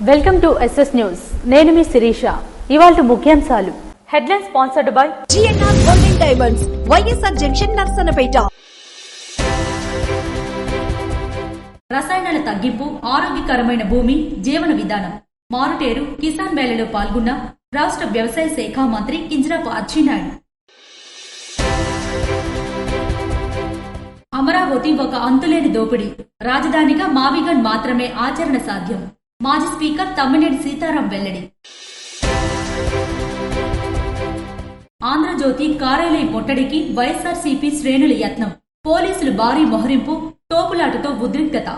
Welcome to SS news. నేను మీ శిరీష. ఇవాల్టి ముఖ్యాంశాలు. Headline sponsored by GNR golden diamonds, YSR junction, Narasannapeta. రసాయనాల తగ్గింపు, ఆరోగ్యకరమైన భూమి, జీవన విధానం. మారుటేరు కిసాన్ మేళలో పాల్గొన్న రాష్ట్ర వ్యవసాయ శాఖ మంత్రి కింజరాపు అచ్చెన్నాయుడు. అమరావతి ఒక అంతులేని దోపిడీ, రాజధానిగా మావిగన్ మాత్రమే ఆచరణ సాధ్యం. మాజీ స్పీకర్ తమ్మినేని సీతారాం వెల్లడి. ఆంధ్రజ్యోతి కార్యాలయం ముట్టడికి వైఎస్ఆర్సీపీ శ్రేణుల యత్నం, పోలీసులు భారీ మోహరింపు, తోపులాటతో ఉద్రిక్తత.